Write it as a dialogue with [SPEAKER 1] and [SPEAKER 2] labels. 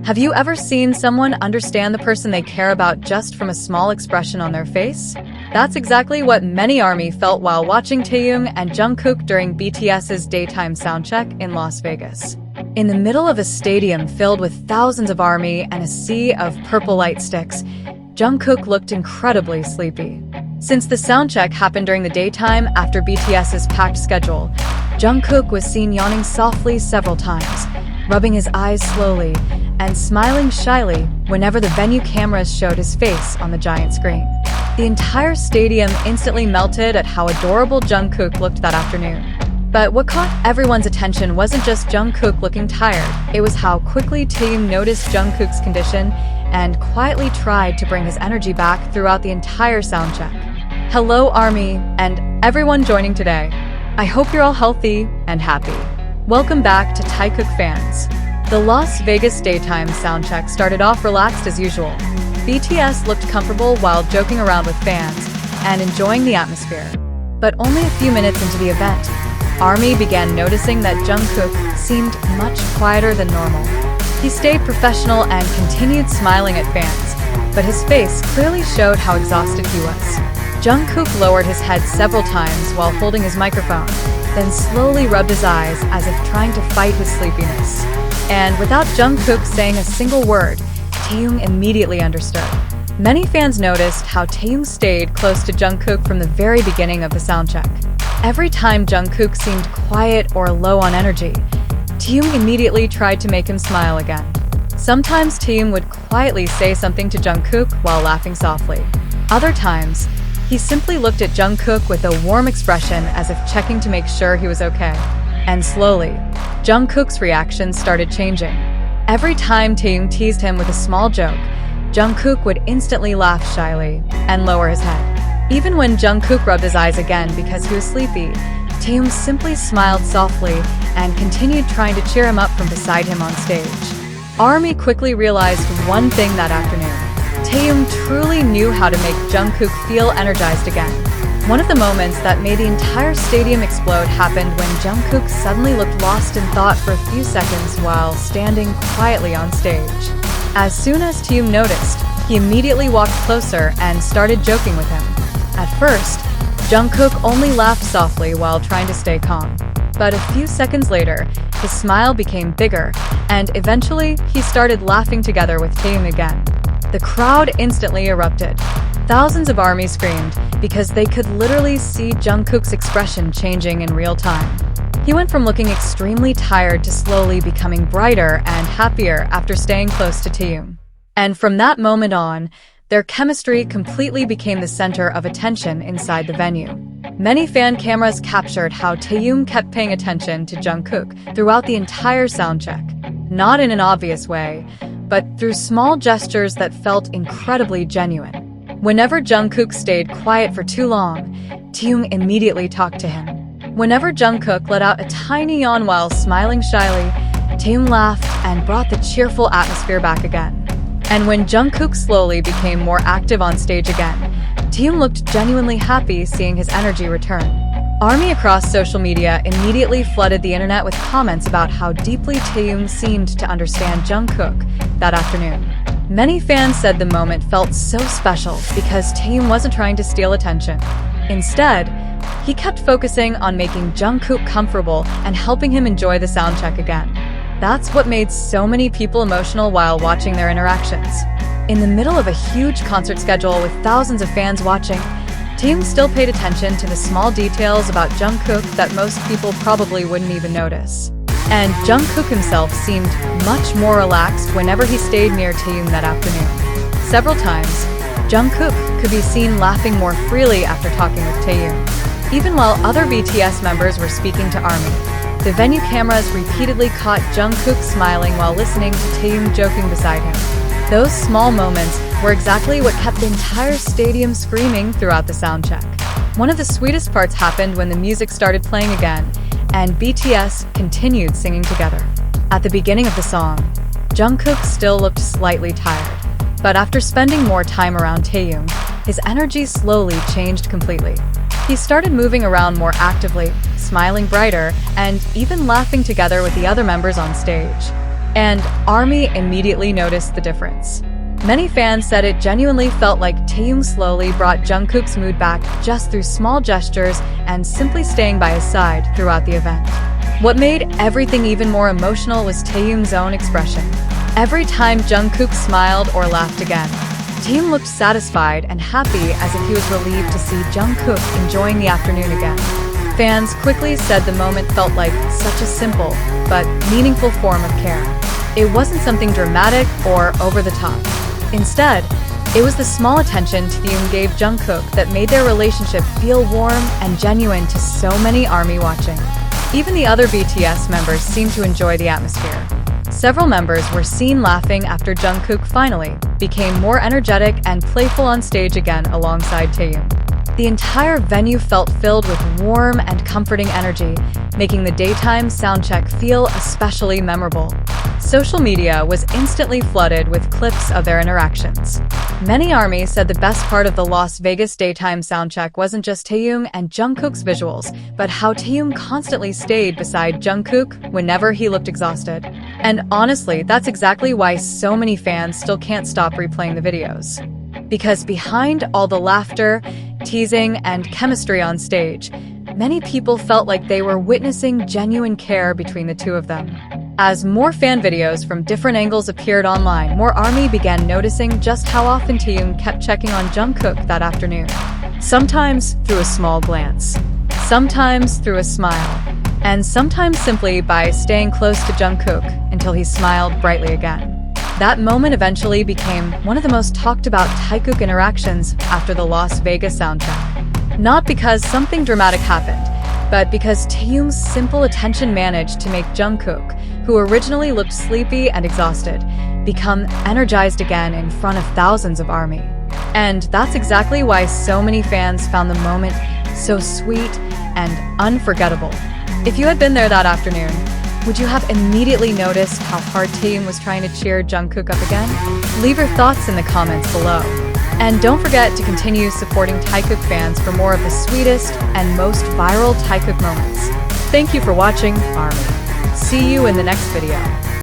[SPEAKER 1] Have you ever seen someone understand the person they care about just from a small expression on their face? That's exactly what many ARMY felt while watching Taehyung and Jungkook during BTS's daytime soundcheck in Las Vegas. In the middle of a stadium filled with thousands of ARMY and a sea of purple light sticks, Jungkook looked incredibly sleepy. Since the soundcheck happened during the daytime after BTS's packed schedule, Jungkook was seen yawning softly several times, rubbing his eyes slowly, and smiling shyly whenever the venue cameras showed his face on the giant screen. The entire stadium instantly melted at how adorable Jungkook looked that afternoon. But what caught everyone's attention wasn't just Jungkook looking tired, it was how quickly Taehyung noticed Jungkook's condition and quietly tried to bring his energy back throughout the entire soundcheck. Hello ARMY, and everyone joining today. I hope you're all healthy and happy. Welcome back to Taekook fans. The Las Vegas daytime soundcheck started off relaxed as usual. BTS looked comfortable while joking around with fans and enjoying the atmosphere. But only a few minutes into the event, ARMY began noticing that Jungkook seemed much quieter than normal. He stayed professional and continued smiling at fans, but his face clearly showed how exhausted he was. Jungkook lowered his head several times while holding his microphone, then slowly rubbed his eyes as if trying to fight his sleepiness. And without Jungkook saying a single word, Taehyung immediately understood. Many fans noticed how Taehyung stayed close to Jungkook from the very beginning of the soundcheck. Every time Jungkook seemed quiet or low on energy, Taehyung immediately tried to make him smile again. Sometimes Taehyung would quietly say something to Jungkook while laughing softly. Other times, he simply looked at Jungkook with a warm expression as if checking to make sure he was okay. And slowly, Jungkook's reaction started changing. Every time Taehyung teased him with a small joke, Jungkook would instantly laugh shyly and lower his head. Even when Jungkook rubbed his eyes again because he was sleepy, Taehyung simply smiled softly and continued trying to cheer him up from beside him on stage. ARMY quickly realized one thing that afternoon. Taehyung truly knew how to make Jungkook feel energized again. One of the moments that made the entire stadium explode happened when Jungkook suddenly looked lost in thought for a few seconds while standing quietly on stage. As soon as Taehyung noticed, he immediately walked closer and started joking with him. At first, Jungkook only laughed softly while trying to stay calm. But a few seconds later, his smile became bigger, and eventually he started laughing together with Taehyung again. The crowd instantly erupted. Thousands of ARMY screamed because they could literally see Jungkook's expression changing in real time. He went from looking extremely tired to slowly becoming brighter and happier after staying close to Taehyung. And from that moment on, their chemistry completely became the center of attention inside the venue. Many fan cameras captured how Taehyung kept paying attention to Jungkook throughout the entire soundcheck. Not in an obvious way, but through small gestures that felt incredibly genuine. Whenever Jungkook stayed quiet for too long, Taehyung immediately talked to him. Whenever Jungkook let out a tiny yawn while smiling shyly, Taehyung laughed and brought the cheerful atmosphere back again. And when Jungkook slowly became more active on stage again, Taehyung looked genuinely happy seeing his energy return. ARMY across social media immediately flooded the internet with comments about how deeply Taehyung seemed to understand Jungkook that afternoon. Many fans said the moment felt so special because Taehyung wasn't trying to steal attention. Instead, he kept focusing on making Jungkook comfortable and helping him enjoy the soundcheck again. That's what made so many people emotional while watching their interactions. In the middle of a huge concert schedule with thousands of fans watching, Taehyung still paid attention to the small details about Jungkook that most people probably wouldn't even notice. And Jungkook himself seemed much more relaxed whenever he stayed near Taehyung that afternoon. Several times, Jungkook could be seen laughing more freely after talking with Taehyung. Even while other BTS members were speaking to ARMY, the venue cameras repeatedly caught Jungkook smiling while listening to Taehyung joking beside him. Those small moments were exactly what kept the entire stadium screaming throughout the soundcheck. One of the sweetest parts happened when the music started playing again, and BTS continued singing together. At the beginning of the song, Jungkook still looked slightly tired, but after spending more time around Taehyung, his energy slowly changed completely. He started moving around more actively, smiling brighter, and even laughing together with the other members on stage. And ARMY immediately noticed the difference. Many fans said it genuinely felt like Taehyung slowly brought Jungkook's mood back just through small gestures and simply staying by his side throughout the event. What made everything even more emotional was Taehyung's own expression. Every time Jungkook smiled or laughed again, Taehyung looked satisfied and happy as if he was relieved to see Jungkook enjoying the afternoon again. Fans quickly said the moment felt like such a simple but meaningful form of care. It wasn't something dramatic or over the top. Instead, it was the small attention Taehyung gave Jungkook that made their relationship feel warm and genuine to so many ARMY watching. Even the other BTS members seemed to enjoy the atmosphere. Several members were seen laughing after Jungkook finally became more energetic and playful on stage again alongside Taehyung. The entire venue felt filled with warm and comforting energy, making the daytime soundcheck feel especially memorable. Social media was instantly flooded with clips of their interactions. Many ARMY said the best part of the Las Vegas daytime soundcheck wasn't just Taehyung and Jungkook's visuals, but how Taehyung constantly stayed beside Jungkook whenever he looked exhausted. And honestly, that's exactly why so many fans still can't stop replaying the videos. Because behind all the laughter, teasing, and chemistry on stage, many people felt like they were witnessing genuine care between the two of them. As more fan videos from different angles appeared online, more ARMY began noticing just how often Taehyung kept checking on Jungkook that afternoon. Sometimes through a small glance, sometimes through a smile, and sometimes simply by staying close to Jungkook until he smiled brightly again. That moment eventually became one of the most talked about Taekook interactions after the Las Vegas soundcheck. Not because something dramatic happened, but because Taehyung's simple attention managed to make Jungkook, who originally looked sleepy and exhausted, become energized again in front of thousands of ARMY. And that's exactly why so many fans found the moment so sweet and unforgettable. If you had been there that afternoon, would you have immediately noticed how hard Taehyung was trying to cheer Jungkook up again? Leave your thoughts in the comments below. And don't forget to continue supporting Taekook fans for more of the sweetest and most viral Taekook moments. Thank you for watching, ARMY. See you in the next video.